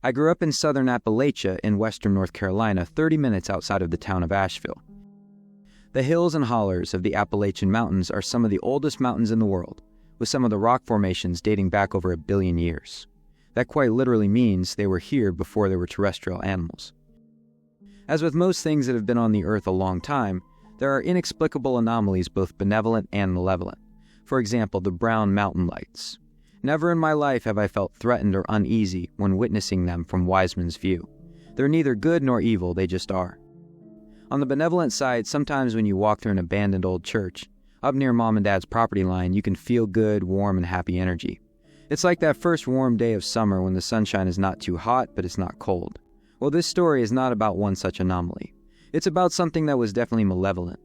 I grew up in southern Appalachia in western North Carolina, 30 minutes outside of the town of Asheville. The hills and hollers of the Appalachian Mountains are some of the oldest mountains in the world, with some of the rock formations dating back over 1 billion years. That quite literally means they were here before there were terrestrial animals. As with most things that have been on the earth a long time, there are inexplicable anomalies, both benevolent and malevolent. For example, the brown mountain lights. Never in my life have I felt threatened or uneasy when witnessing them from Wiseman's view. They're neither good nor evil, they just are. On the benevolent side, sometimes when you walk through an abandoned old church, up near Mom and Dad's property line, you can feel good, warm, and happy energy. It's like that first warm day of summer when the sunshine is not too hot, but it's not cold. Well, this story is not about one such anomaly. It's about something that was definitely malevolent.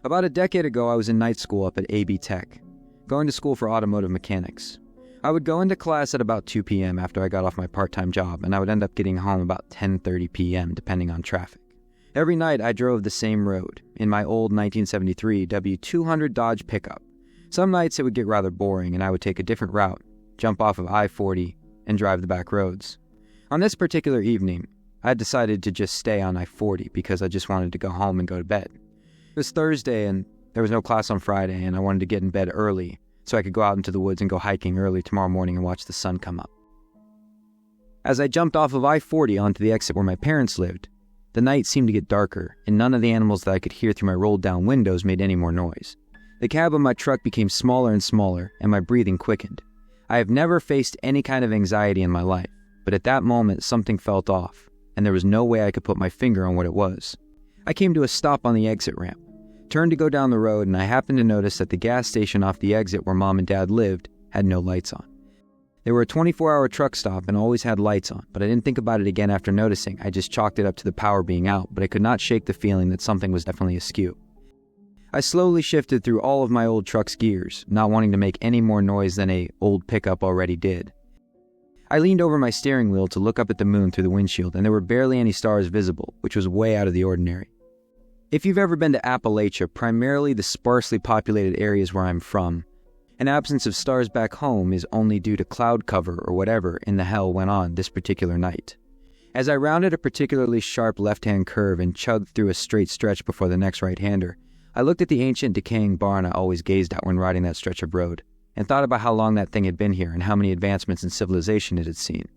About a decade ago, I was in night school up at AB Tech, going to school for automotive mechanics. I would go into class at about 2 p.m. after I got off my part-time job, and I would end up getting home about 10:30 p.m. depending on traffic. Every night I drove the same road, in my old 1973 W200 Dodge pickup. Some nights it would get rather boring and I would take a different route, jump off of I-40, and drive the back roads. On this particular evening, I had decided to just stay on I-40 because I just wanted to go home and go to bed. It was Thursday and there was no class on Friday, and I wanted to get in bed early so I could go out into the woods and go hiking early tomorrow morning and watch the sun come up. As I jumped off of I-40 onto the exit where my parents lived, the night seemed to get darker, and none of the animals that I could hear through my rolled-down windows made any more noise. The cab of my truck became smaller and smaller, and my breathing quickened. I have never faced any kind of anxiety in my life, but at that moment something felt off, and there was no way I could put my finger on what it was. I came to a stop on the exit ramp, turned to go down the road, and I happened to notice that the gas station off the exit where Mom and Dad lived had no lights on. They were a 24-hour truck stop and always had lights on, but I didn't think about it again after noticing. I just chalked it up to the power being out, but I could not shake the feeling that something was definitely askew. I slowly shifted through all of my old truck's gears, not wanting to make any more noise than a old pickup already did. I leaned over my steering wheel to look up at the moon through the windshield, and there were barely any stars visible, which was way out of the ordinary. If you've ever been to Appalachia, primarily the sparsely populated areas where I'm from, an absence of stars back home is only due to cloud cover or whatever in the hell went on this particular night. As I rounded a particularly sharp left-hand curve and chugged through a straight stretch before the next right-hander, I looked at the ancient decaying barn I always gazed at when riding that stretch of road, and thought about how long that thing had been here and how many advancements in civilization it had seen.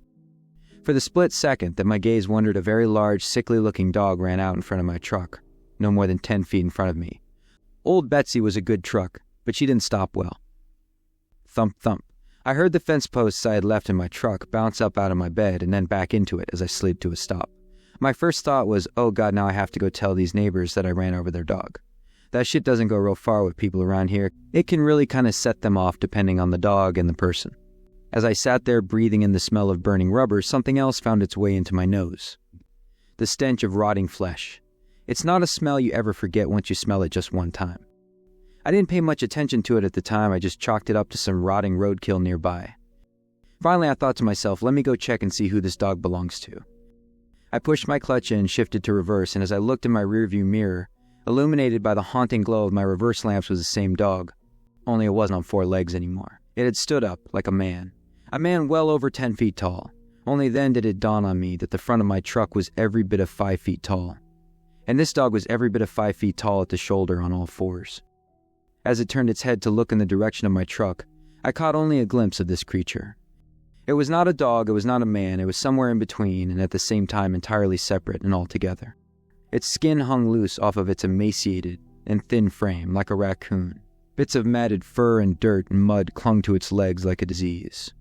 For the split second that my gaze wandered, a very large, sickly-looking dog ran out in front of my truck, no more than 10 feet in front of me. Old Betsy was a good truck, but she didn't stop well. Thump, thump. I heard the fence posts I had left in my truck bounce up out of my bed and then back into it as I slid to a stop. My first thought was, oh God, now I have to go tell these neighbors that I ran over their dog. That shit doesn't go real far with people around here. It can really kind of set them off depending on the dog and the person. As I sat there breathing in the smell of burning rubber, something else found its way into my nose. The stench of rotting flesh. It's not a smell you ever forget once you smell it just one time. I didn't pay much attention to it at the time, I just chalked it up to some rotting roadkill nearby. Finally, I thought to myself, let me go check and see who this dog belongs to. I pushed my clutch in, shifted to reverse, and as I looked in my rearview mirror, illuminated by the haunting glow of my reverse lamps was the same dog, only it wasn't on 4 legs anymore. It had stood up like a man well over 10 feet tall. Only then did it dawn on me that the front of my truck was every bit of 5 feet tall. And this dog was every bit of 5 feet tall at the shoulder on all fours. As it turned its head to look in the direction of my truck, I caught only a glimpse of this creature. It was not a dog, it was not a man, it was somewhere in between and at the same time entirely separate and altogether. Its skin hung loose off of its emaciated and thin frame like a raccoon. Bits of matted fur and dirt and mud clung to its legs like a disease.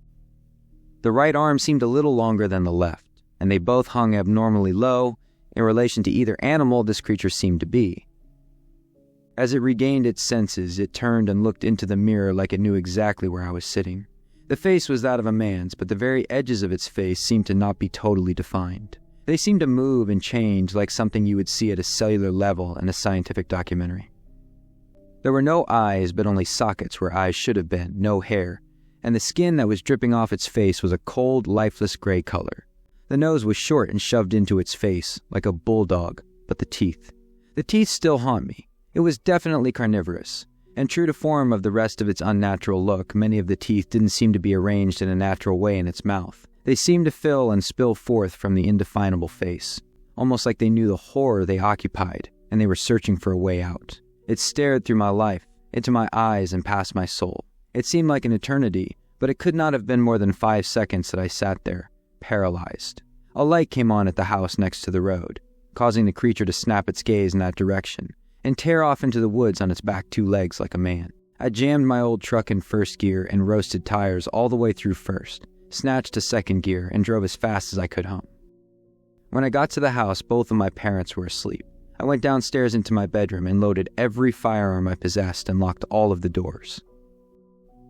The right arm seemed a little longer than the left, and they both hung abnormally low in relation to either animal this creature seemed to be. As it regained its senses, it turned and looked into the mirror like it knew exactly where I was sitting. The face was that of a man's, but the very edges of its face seemed to not be totally defined. They seemed to move and change like something you would see at a cellular level in a scientific documentary. There were no eyes, but only sockets where eyes should have been, no hair, and the skin that was dripping off its face was a cold, lifeless gray color. The nose was short and shoved into its face, like a bulldog, but the teeth still haunt me. It was definitely carnivorous, and true to form of the rest of its unnatural look, many of the teeth didn't seem to be arranged in a natural way in its mouth. They seemed to fill and spill forth from the indefinable face, almost like they knew the horror they occupied, and they were searching for a way out. It stared through my life, into my eyes and past my soul. It seemed like an eternity, but it could not have been more than 5 seconds that I sat there, paralyzed. A light came on at the house next to the road, causing the creature to snap its gaze in that direction, and tear off into the woods on its back 2 legs like a man. I jammed my old truck in first gear and roasted tires all the way through first, snatched to second gear, and drove as fast as I could home. When I got to the house, both of my parents were asleep. I went downstairs into my bedroom and loaded every firearm I possessed and locked all of the doors.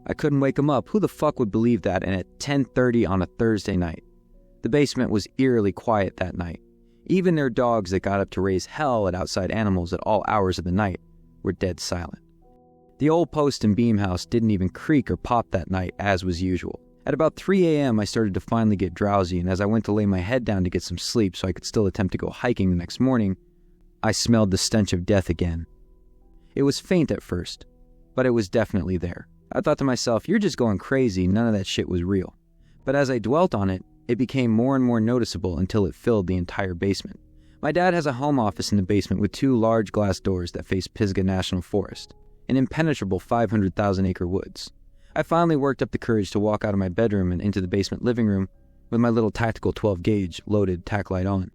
I couldn't wake them up. Who the fuck would believe that? And at 10:30 on a Thursday night. The basement was eerily quiet that night. Even their dogs that got up to raise hell at outside animals at all hours of the night were dead silent. The old post and beam house didn't even creak or pop that night, as was usual. At about 3 a.m., I started to finally get drowsy, and as I went to lay my head down to get some sleep so I could still attempt to go hiking the next morning, I smelled the stench of death again. It was faint at first, but it was definitely there. I thought to myself, you're just going crazy, none of that shit was real. But as I dwelt on it, it became more and more noticeable until it filled the entire basement. My dad has a home office in the basement with 2 large glass doors that face Pisgah National Forest, an impenetrable 500,000-acre woods. I finally worked up the courage to walk out of my bedroom and into the basement living room with my little tactical 12-gauge loaded tack light on.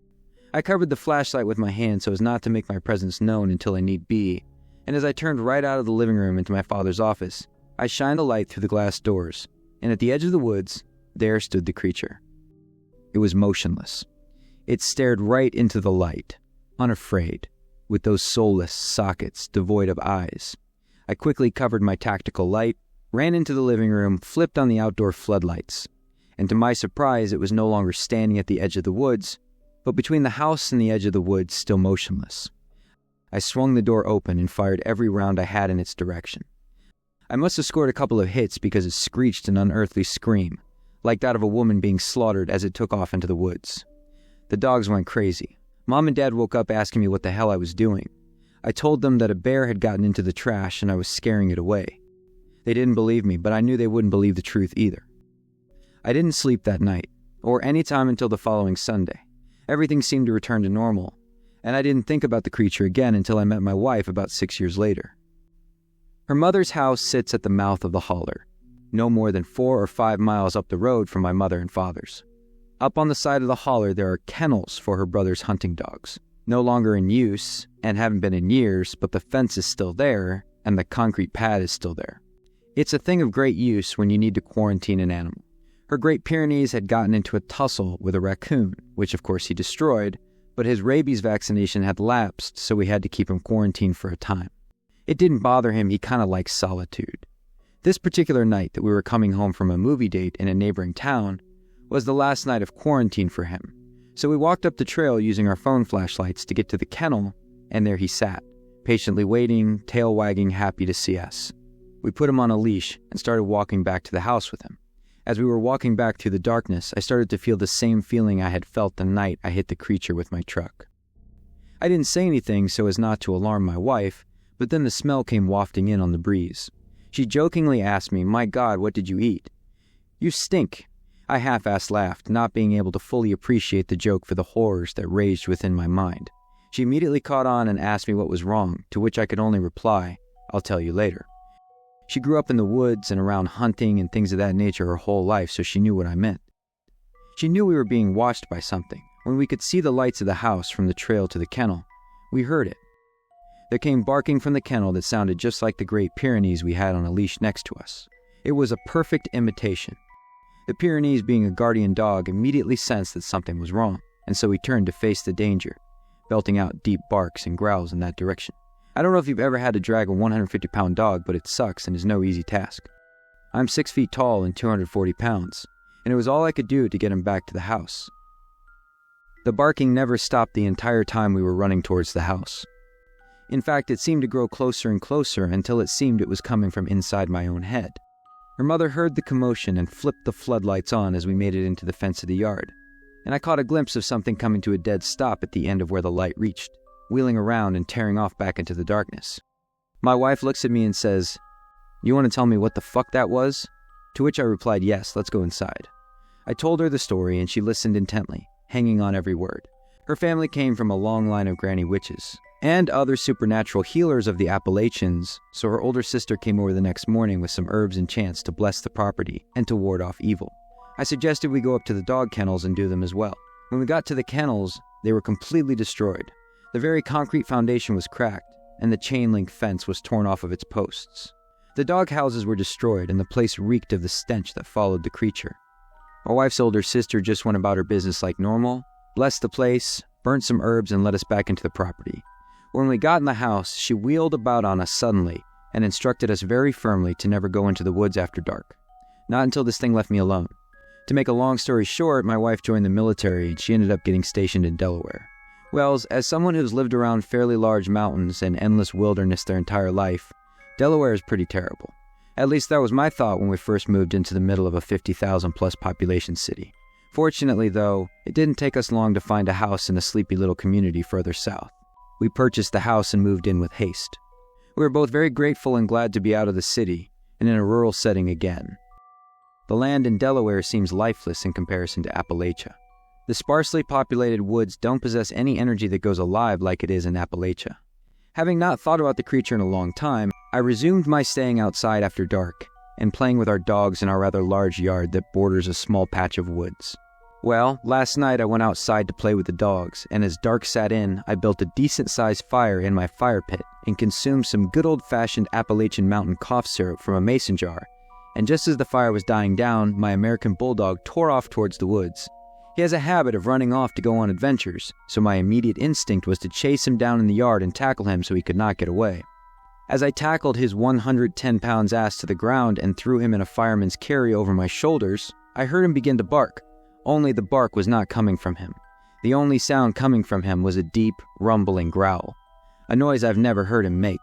I covered the flashlight with my hand so as not to make my presence known until I need be, and as I turned right out of the living room into my father's office, I shined a light through the glass doors, and at the edge of the woods, there stood the creature. It was motionless. It stared right into the light, unafraid, with those soulless sockets devoid of eyes. I quickly covered my tactical light, ran into the living room, flipped on the outdoor floodlights, and to my surprise, it was no longer standing at the edge of the woods, but between the house and the edge of the woods, still motionless. I swung the door open and fired every round I had in its direction. I must have scored a couple of hits because it screeched an unearthly scream, like that of a woman being slaughtered as it took off into the woods. The dogs went crazy. Mom and Dad woke up asking me what the hell I was doing. I told them that a bear had gotten into the trash and I was scaring it away. They didn't believe me, but I knew they wouldn't believe the truth either. I didn't sleep that night, or any time until the following Sunday. Everything seemed to return to normal, and I didn't think about the creature again until I met my wife about 6 years later. Her mother's house sits at the mouth of the holler, no more than 4 or 5 miles up the road from my mother and father's. Up on the side of the holler there are kennels for her brother's hunting dogs, no longer in use and haven't been in years, but the fence is still there and the concrete pad is still there. It's a thing of great use when you need to quarantine an animal. Her Great Pyrenees had gotten into a tussle with a raccoon, which of course he destroyed, but his rabies vaccination had lapsed, so we had to keep him quarantined for a time. It didn't bother him, he kind of likes solitude. This particular night that we were coming home from a movie date in a neighboring town was the last night of quarantine for him, so we walked up the trail using our phone flashlights to get to the kennel, and there he sat, patiently waiting, tail wagging, happy to see us. We put him on a leash and started walking back to the house with him. As we were walking back through the darkness, I started to feel the same feeling I had felt the night I hit the creature with my truck. I didn't say anything so as not to alarm my wife, but then the smell came wafting in on the breeze. She jokingly asked me, "My God, what did you eat?" "You stink." I half-assed laughed, not being able to fully appreciate the joke for the horrors that raged within my mind. She immediately caught on and asked me what was wrong, to which I could only reply, "I'll tell you later." She grew up in the woods and around hunting and things of that nature her whole life, so she knew what I meant. She knew we were being watched by something. When we could see the lights of the house from the trail to the kennel, we heard it. There came barking from the kennel that sounded just like the Great Pyrenees we had on a leash next to us. It was a perfect imitation. The Pyrenees, being a guardian dog, immediately sensed that something was wrong, and so he turned to face the danger, belting out deep barks and growls in that direction. I don't know if you've ever had to drag a 150-pound dog, but it sucks and is no easy task. I'm 6 feet tall and 240 pounds, and it was all I could do to get him back to the house. The barking never stopped the entire time we were running towards the house. In fact, it seemed to grow closer and closer until it seemed it was coming from inside my own head. Her mother heard the commotion and flipped the floodlights on as we made it into the fence of the yard, and I caught a glimpse of something coming to a dead stop at the end of where the light reached, wheeling around and tearing off back into the darkness. My wife looks at me and says, "You want to tell me what the fuck that was?" To which I replied, "Yes, let's go inside." I told her the story, and she listened intently, hanging on every word. Her family came from a long line of granny witches and other supernatural healers of the Appalachians, so her older sister came over the next morning with some herbs and chants to bless the property and to ward off evil. I suggested we go up to the dog kennels and do them as well. When we got to the kennels, they were completely destroyed. The very concrete foundation was cracked, and the chain-link fence was torn off of its posts. The dog houses were destroyed, and the place reeked of the stench that followed the creature. My wife's older sister just went about her business like normal, blessed the place, burnt some herbs, and let us back into the property. When we got in the house, she wheeled about on us suddenly and instructed us very firmly to never go into the woods after dark. Not until this thing left me alone. To make a long story short, my wife joined the military and she ended up getting stationed in Delaware. Well, as someone who's lived around fairly large mountains and endless wilderness their entire life, Delaware is pretty terrible. At least that was my thought when we first moved into the middle of a 50,000 plus population city. Fortunately, though, it didn't take us long to find a house in a sleepy little community further south. We purchased the house and moved in with haste. We were both very grateful and glad to be out of the city and in a rural setting again. The land in Delaware seems lifeless in comparison to Appalachia. The sparsely populated woods don't possess any energy that goes alive like it is in Appalachia. Having not thought about the creature in a long time, I resumed my staying outside after dark and playing with our dogs in our rather large yard that borders a small patch of woods. Well, last night I went outside to play with the dogs, and as dark set in, I built a decent-sized fire in my fire pit and consumed some good old-fashioned Appalachian mountain cough syrup from a mason jar. And just as the fire was dying down, my American bulldog tore off towards the woods. He has a habit of running off to go on adventures, so my immediate instinct was to chase him down in the yard and tackle him so he could not get away. As I tackled his 110 pounds ass to the ground and threw him in a fireman's carry over my shoulders, I heard him begin to bark. Only the bark was not coming from him. The only sound coming from him was a deep, rumbling growl, a noise I've never heard him make.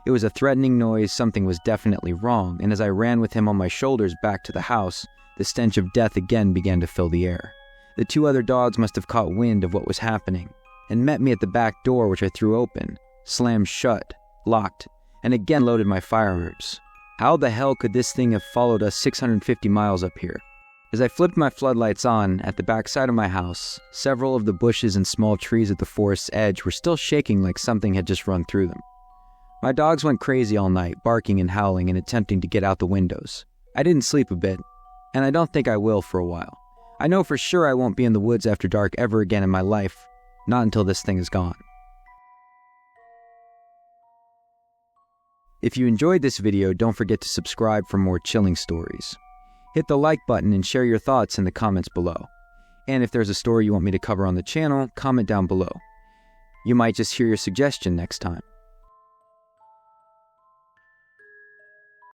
It was a threatening noise, something was definitely wrong, and as I ran with him on my shoulders back to the house, the stench of death again began to fill the air. The two other dogs must have caught wind of what was happening, and met me at the back door, which I threw open, slammed shut, locked, and again loaded my fire herbs. How the hell could this thing have followed us 650 miles up here? As I flipped my floodlights on, at the back side of my house, several of the bushes and small trees at the forest's edge were still shaking like something had just run through them. My dogs went crazy all night, barking and howling and attempting to get out the windows. I didn't sleep a bit, and I don't think I will for a while. I know for sure I won't be in the woods after dark ever again in my life, not until this thing is gone. If you enjoyed this video, don't forget to subscribe for more chilling stories. Hit the like button and share your thoughts in the comments below. And if there's a story you want me to cover on the channel, comment down below. You might just hear your suggestion next time.